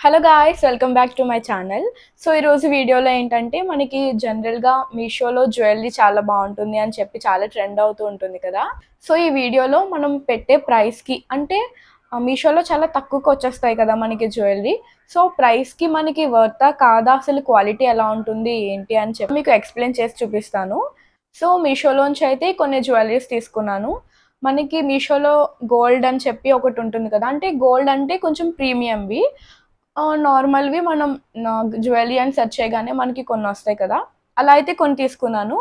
Hello guys, welcome back to my channel. So ఈరోజు వీడియోలో ఏంటంటే మనకి జనరల్గా మీషోలో జ్యువెలరీ చాలా బాగుంటుంది అని చెప్పి చాలా ట్రెండ్ అవుతూ ఉంటుంది కదా. సో ఈ వీడియోలో మనం పెట్టే ప్రైస్కి అంటే మీషోలో చాలా తక్కువకి వచ్చేస్తాయి కదా మనకి జ్యువెలరీ. సో ప్రైస్కి మనకి వర్తా కాదా, అసలు క్వాలిటీ ఎలా ఉంటుంది ఏంటి అని చెప్పి మీకు ఎక్స్ప్లెయిన్ చేసి చూపిస్తాను. సో మీషోలోంచి అయితే కొన్ని జ్యువెలరీస్ తీసుకున్నాను. మనకి మీషోలో గోల్డ్ అని చెప్పి ఒకటి ఉంటుంది కదా, అంటే గోల్డ్ అంటే కొంచెం ప్రీమియంవి. నార్మల్‌వి మనం జ్యువెలరీ అని సెర్చ్ చేయగానే మనకి కొన్నొస్తాయి కదా, అలా అయితే కొన్ని తీసుకున్నాను.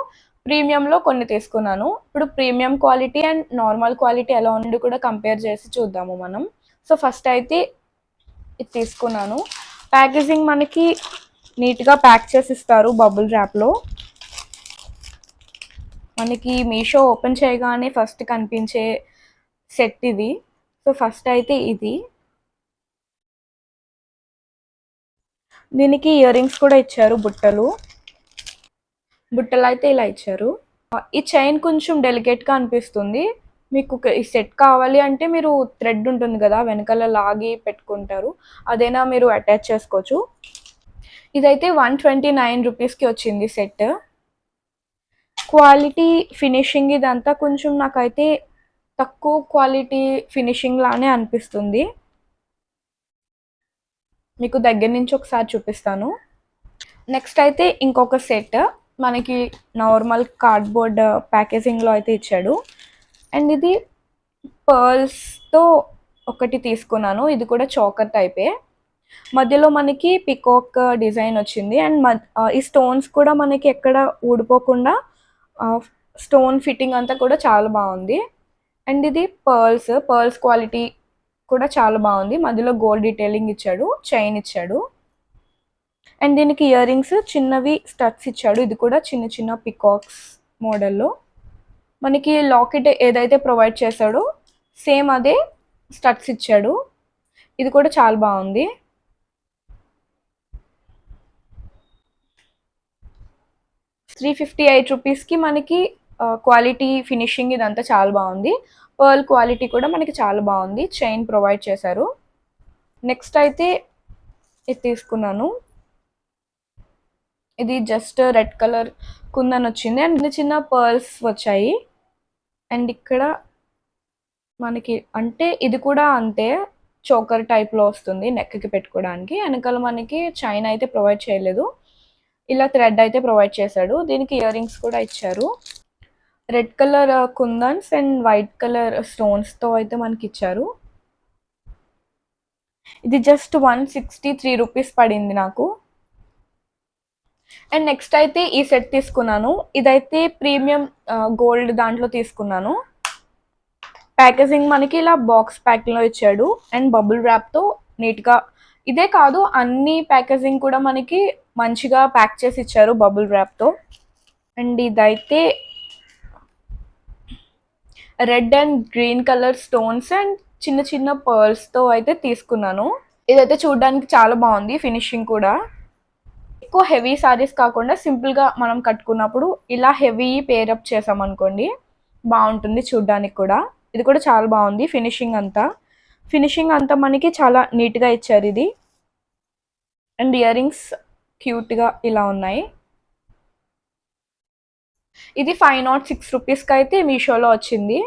ప్రీమియంలో కొన్ని తీసుకున్నాను. ఇప్పుడు premium quality and normal quality ఎలా ఉందో కూడా కంపేర్ చేసి చూద్దాము మనం. సో ఫస్ట్ అయితే ఇది తీసుకున్నాను. ప్యాకేజింగ్ మనకి నీట్‌గా ప్యాక్ చేసి ఇస్తారు బబుల్ ర్యాప్‌లో. మనకి మీషో ఓపెన్ చేయగానే ఫస్ట్ కనిపించే సెట్ ఇది. సో ఫస్ట్ అయితే ఇది. దీనికి ఇయర్ రింగ్స్ కూడా ఇచ్చారు, బుట్టలు అయితే ఇలా ఇచ్చారు. ఈ చైన్ కొంచెం డెలికేట్గా అనిపిస్తుంది. మీకు ఈ సెట్ కావాలి అంటే మీరు థ్రెడ్ ఉంటుంది కదా వెనకాల లాగి పెట్టుకుంటారు, అదైనా మీరు అటాచ్ చేసుకోవచ్చు. ఇదైతే 129 రూపీస్కి వచ్చింది సెట్. క్వాలిటీ ఫినిషింగ్ ఇదంతా కొంచెం నాకైతే తక్కువ క్వాలిటీ ఫినిషింగ్ లానే అనిపిస్తుంది. మీకు దగ్గర నుంచి ఒకసారి చూపిస్తాను. నెక్స్ట్ అయితే ఇంకొక సెట్ మనకి నార్మల్ కార్డ్బోర్డ్ ప్యాకేజింగ్లో అయితే ఇచ్చాడు. అండ్ ఇది పర్ల్స్తో ఒకటి తీసుకున్నాను. ఇది కూడా చోకర్ టైపే. మధ్యలో మనకి పికాక్ డిజైన్ వచ్చింది. అండ్ ఈ స్టోన్స్ కూడా మనకి ఎక్కడ ఊడిపోకుండా స్టోన్ ఫిట్టింగ్ అంతా కూడా చాలా బాగుంది. అండ్ ఇది పర్ల్స్ క్వాలిటీ కూడా చాలా బాగుంది. మధ్యలో గోల్డ్ డీటెయిలింగ్ ఇచ్చాడు, చైన్ ఇచ్చాడు. అండ్ దీనికి ఇయర్ రింగ్స్ చిన్నవి స్టడ్స్ ఇచ్చాడు. ఇది కూడా చిన్న చిన్న పికాక్స్ మోడల్లో. మనకి లాకెట్ ఏదైతే ప్రొవైడ్ చేశాడో సేమ్ అదే స్టడ్స్ ఇచ్చాడు. ఇది కూడా చాలా బాగుంది. ₹358కి మనకి క్వాలిటీ ఫినిషింగ్ ఇదంతా చాలా బాగుంది. పర్ల్ క్వాలిటీ కూడా మనకి చాలా బాగుంది. చైన్ ప్రొవైడ్ చేశారు. నెక్స్ట్ అయితే ఇది తీసుకున్నాను. ఇది జస్ట్ రెడ్ కలర్ కుందన్ వచ్చింది అండ్ చిన్న చిన్న పర్ల్స్ వచ్చాయి. అండ్ ఇక్కడ మనకి అంటే ఇది కూడా అంతే చోకర్ టైప్లో వస్తుంది నెక్కి పెట్టుకోవడానికి. వెనకాల మనకి చైన్ అయితే ప్రొవైడ్ చేయలేదు, ఇలా థ్రెడ్ అయితే ప్రొవైడ్ చేశాడు. దీనికి ఇయర్ రింగ్స్ కూడా ఇచ్చారు. Red colour kundans and white colour స్టోన్స్తో అయితే మనకి ఇచ్చారు. ఇది జస్ట్ 163 రూపీస్ పడింది నాకు. అండ్ నెక్స్ట్ అయితే ఈ సెట్ తీసుకున్నాను. ఇదైతే ప్రీమియం గోల్డ్ దాంట్లో తీసుకున్నాను. ప్యాకేజింగ్ మనకి ఇలా బాక్స్ ప్యాక్లో ఇచ్చాడు అండ్ బబుల్ ర్యాప్తో నీట్గా. ఇదే కాదు, అన్ని ప్యాకేజింగ్ కూడా మనకి మంచిగా ప్యాక్ చేసి ఇచ్చారు బబుల్ ర్యాప్తో. అండ్ ఇదైతే red and green colour stones and చిన్న చిన్న పర్ల్స్తో అయితే తీసుకున్నాను. ఇదైతే చూడడానికి చాలా బాగుంది, ఫినిషింగ్ కూడా. ఎక్కువ హెవీ సారీస్ కాకుండా సింపుల్గా మనం కట్టుకున్నప్పుడు ఇలా హెవీ పేరప్ చేసామనుకోండి బాగుంటుంది చూడడానికి కూడా. ఇది కూడా చాలా బాగుంది. ఫినిషింగ్ అంతా మనకి చాలా నీట్గా ఇచ్చారు ఇది. అండ్ ఇయర్ రింగ్స్ క్యూట్గా ఇలా ఉన్నాయి. ఇది 506 రూపీస్కి అయితే మీషోలో వచ్చింది.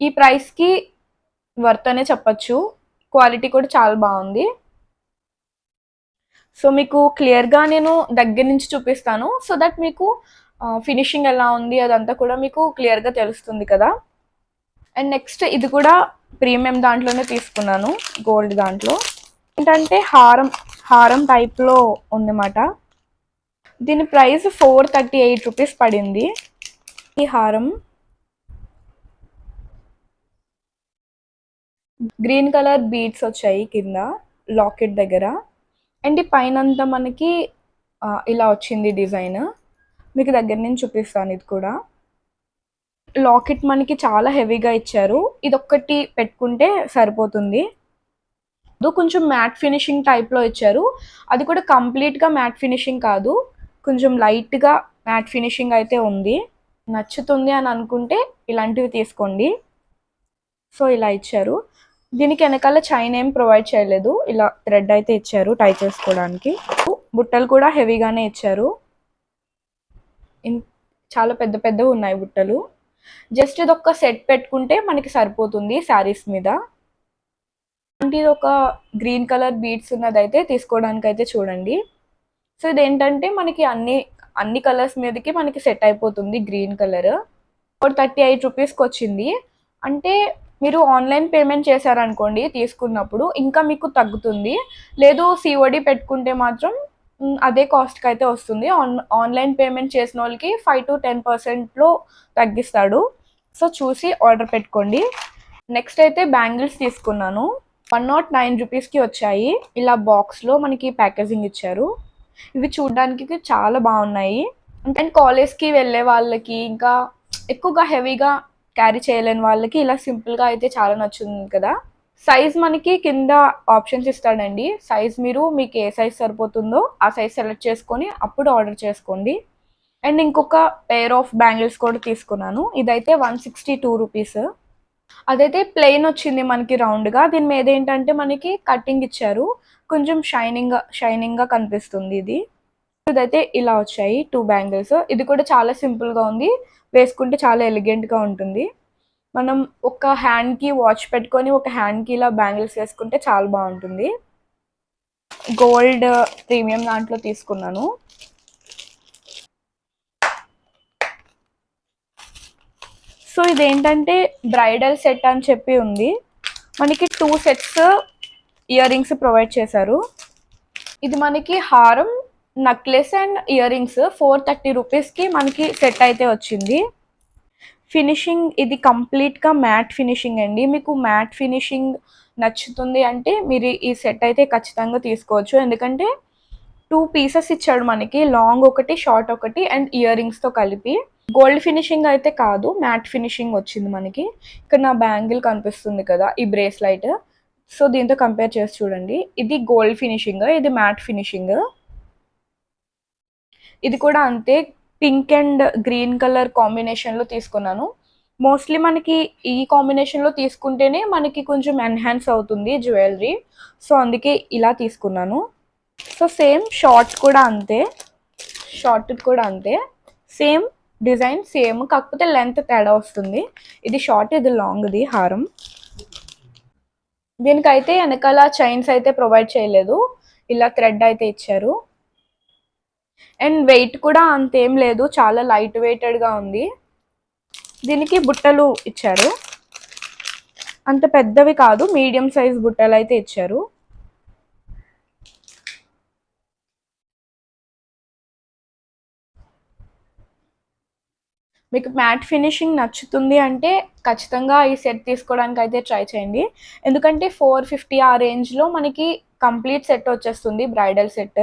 ఈ ప్రైస్కి వర్త్ అనే చెప్పచ్చు. క్వాలిటీ కూడా చాలా బాగుంది. సో మీకు క్లియర్గా నేను దగ్గర నుంచి చూపిస్తాను, సో దట్ మీకు ఫినిషింగ్ ఎలా ఉంది అదంతా కూడా మీకు క్లియర్గా తెలుస్తుంది కదా. అండ్ నెక్స్ట్ ఇది కూడా ప్రీమియం దాంట్లోనే తీసుకున్నాను, గోల్డ్ దాంట్లో. ఏంటంటే హారం టైప్లో ఉందన్నమాట. దీని ప్రైస్ 438 రూపీస్ పడింది. ఈ హారం గ్రీన్ కలర్ బీడ్స్ వచ్చాయి కింద లాకెట్ దగ్గర. అండ్ ఈ పైన అంతా మనకి ఇలా వచ్చింది డిజైన్. మీకు దగ్గర నుంచి చూపిస్తాను. ఇది కూడా లాకెట్ మనకి చాలా హెవీగా ఇచ్చారు. ఇది ఒక్కటి పెట్టుకుంటే సరిపోతుంది. కొంచెం మ్యాట్ ఫినిషింగ్ టైప్లో ఇచ్చారు. అది కూడా కంప్లీట్గా మ్యాట్ ఫినిషింగ్ కాదు, కొంచెం లైట్గా మ్యాట్ ఫినిషింగ్ అయితే ఉంది. నచ్చుతుంది అని అనుకుంటే ఇలాంటివి తీసుకోండి. సో ఇలా ఇచ్చారు. దీనికి వెనకాల చైన్ ఏం ప్రొవైడ్ చేయలేదు, ఇలా థ్రెడ్ అయితే ఇచ్చారు టై చేసుకోవడానికి. బుట్టలు కూడా హెవీగానే ఇచ్చారు, చాలా పెద్ద పెద్దవి ఉన్నాయి బుట్టలు. జస్ట్ ఇది ఒక సెట్ పెట్టుకుంటే మనకి సరిపోతుంది శారీస్ మీద. అంటే ఇది ఒక గ్రీన్ కలర్ బీడ్స్ ఉన్నదైతే తీసుకోవడానికి అయితే చూడండి. సో ఇదేంటంటే మనకి అన్ని కలర్స్ మీదకి మనకి సెట్ అయిపోతుంది. గ్రీన్ కలర్ 438 రూపీస్కి వచ్చింది. అంటే మీరు ఆన్లైన్ పేమెంట్ చేశారనుకోండి తీసుకున్నప్పుడు ఇంకా మీకు తగ్గుతుంది. లేదు సిఓడి పెట్టుకుంటే మాత్రం అదే కాస్ట్కి అయితే వస్తుంది. ఆన్లైన్ పేమెంట్ చేసిన వాళ్ళకి 5 to 10% తగ్గిస్తాడు. సో చూసి ఆర్డర్ పెట్టుకోండి. నెక్స్ట్ అయితే బ్యాంగిల్స్ తీసుకున్నాను. 109 రూపీస్కి వచ్చాయి. ఇలా బాక్స్లో మనకి ప్యాకేజింగ్ ఇచ్చారు. ఇవి చూడడానికి చాలా బాగున్నాయి. అండ్ కాలేజ్కి వెళ్ళే వాళ్ళకి, ఇంకా ఎక్కువగా హెవీగా క్యారీ చేయలేని వాళ్ళకి ఇలా సింపుల్గా అయితే చాలా నచ్చుతుంది కదా. సైజ్ మనకి కింద ఆప్షన్స్ ఇస్తాడండి. సైజ్ మీకు ఏ సైజ్ సరిపోతుందో ఆ సైజ్ సెలెక్ట్ చేసుకొని అప్పుడు ఆర్డర్ చేసుకోండి. అండ్ ఇంకొక పెయిర్ ఆఫ్ బ్యాంగిల్స్ కూడా తీసుకున్నాను. ఇదైతే 162 రూపీస్. అదైతే ప్లెయిన్ వచ్చింది మనకి రౌండ్గా. దీని మీద ఏంటంటే మనకి కటింగ్ ఇచ్చారు, కొంచెం షైనింగ్గా కనిపిస్తుంది. ఇదైతే ఇలా వచ్చాయి 2 బ్యాంగిల్స్. ఇది కూడా చాలా సింపుల్గా ఉంది, వేసుకుంటే చాలా ఎలిగెంట్గా ఉంటుంది. మనం ఒక హ్యాండ్కి వాచ్ పెట్టుకొని ఒక హ్యాండ్కి ఇలా బ్యాంగిల్స్ వేసుకుంటే చాలా బాగుంటుంది. గోల్డ్ ప్రీమియం దాంట్లో తీసుకున్నాను. సో ఇదేంటంటే బ్రైడల్ సెట్ అని చెప్పి ఉంది. మనకి 2 సెట్స్ ఇయర్ రింగ్స్ ప్రొవైడ్ చేశారు. ఇది మనకి హారం, నెక్లెస్ అండ్ ఇయర్ రింగ్స్ 430 రూపీస్కి మనకి సెట్ అయితే వచ్చింది. ఫినిషింగ్ ఇది కంప్లీట్గా మ్యాట్ ఫినిషింగ్ అండి. మీకు మ్యాట్ ఫినిషింగ్ నచ్చుతుంది అంటే మీరు ఈ సెట్ అయితే ఖచ్చితంగా తీసుకోవచ్చు. ఎందుకంటే 2 పీసెస్ ఇచ్చాడు మనకి, లాంగ్ ఒకటి షార్ట్ ఒకటి అండ్ ఇయర్ రింగ్స్తో కలిపి. గోల్డ్ ఫినిషింగ్ అయితే కాదు, మ్యాట్ ఫినిషింగ్ వచ్చింది మనకి. ఇక్కడ నా బ్యాంగిల్ కనిపిస్తుంది కదా, ఈ బ్రేస్లైట్. సో దీంతో కంపేర్ చేసి చూడండి. ఇది గోల్డ్ ఫినిషింగ్, ఇది మ్యాట్ ఫినిషింగ్. ఇది కూడా అంతే, పింక్ అండ్ గ్రీన్ కలర్ కాంబినేషన్లో తీసుకున్నాను. మోస్ట్లీ మనకి ఈ కాంబినేషన్లో తీసుకుంటేనే మనకి కొంచెం ఎన్హాన్స్ అవుతుంది జ్యువెలరీ. సో అందుకే ఇలా తీసుకున్నాను. సో సేమ్ షార్ట్ కూడా అంతే, సేమ్ డిజైన్ సేమ్, కాకపోతే లెంత్ తేడా వస్తుంది. ఇది షార్ట్, ఇది లాంగ్ది హారం. దీనికైతే వెనకాల చైన్స్ అయితే ప్రొవైడ్ చేయలేదు, ఇలా థ్రెడ్ అయితే ఇచ్చారు. అండ్ వెయిట్ కూడా అంతేం లేదు, చాలా లైట్ వెయిటెడ్గా ఉంది. దీనికి బుట్టలు ఇచ్చారు, అంత పెద్దవి కాదు, మీడియం సైజ్ బుట్టలు అయితే ఇచ్చారు. మీకు మ్యాట్ ఫినిషింగ్ నచ్చుతుంది అంటే ఖచ్చితంగా ఈ సెట్ తీసుకోవడానికి అయితే ట్రై చేయండి. ఎందుకంటే 450 ఆ రేంజ్లో మనకి కంప్లీట్ సెట్ వచ్చేస్తుంది, బ్రైడల్ సెట్.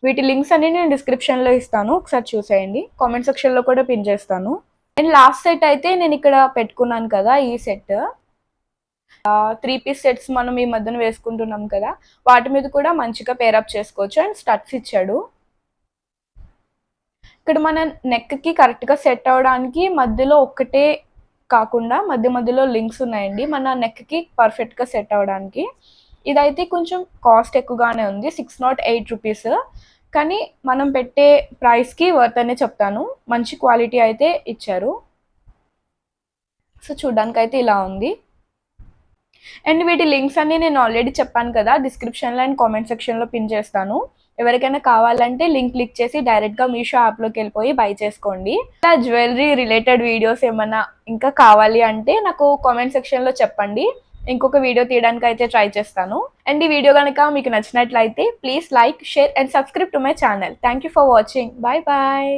వీటి లింక్స్ అన్ని నేను డిస్క్రిప్షన్లో ఇస్తాను, ఒకసారి చూసేయండి. కామెంట్ సెక్షన్లో కూడా పిన్ చేస్తాను. అండ్ లాస్ట్ సెట్ అయితే నేను ఇక్కడ పెట్టుకున్నాను కదా, ఈ సెట్ 3 పీస్ సెట్స్ మనం ఈ మధ్యన వేసుకుంటున్నాం కదా, వాటి మీద కూడా మంచిగా పేరప్ చేసుకోవచ్చు. అండ్ స్టడ్స్ ఇచ్చాడు. ఇక్కడ మన నెక్కి కరెక్ట్గా సెట్ అవ్వడానికి మధ్యలో ఒక్కటే కాకుండా మధ్యలో లింక్స్ ఉన్నాయండి, మన నెక్కి పర్ఫెక్ట్గా సెట్ అవ్వడానికి. ఇదైతే కొంచెం కాస్ట్ ఎక్కువగానే ఉంది, 608 రూపీస్. కానీ మనం పెట్టే ప్రైస్కి వర్త్ అనే చెప్తాను, మంచి క్వాలిటీ అయితే ఇచ్చారు. సో చూడడానికి అయితే ఇలా ఉంది. అండ్ వీటి లింక్స్ అన్ని నేను ఆల్రెడీ చెప్పాను కదా, డిస్క్రిప్షన్లో అండ్ కామెంట్ సెక్షన్లో పిన్ చేస్తాను. ఎవరికైనా కావాలంటే లింక్ క్లిక్ చేసి డైరెక్ట్గా మీషో యాప్లోకి వెళ్ళిపోయి బై చేసుకోండి. ఇలా జ్యువెలరీ రిలేటెడ్ వీడియోస్ ఏమన్నా ఇంకా కావాలి అంటే నాకు కామెంట్ సెక్షన్లో చెప్పండి, ఇంకొక వీడియో తీయడానికి అయితే ట్రై చేస్తాను. అండ్ ఈ వీడియో కనుక మీకు నచ్చినట్లయితే please like, share and subscribe to my channel. Thank you for watching. Bye bye.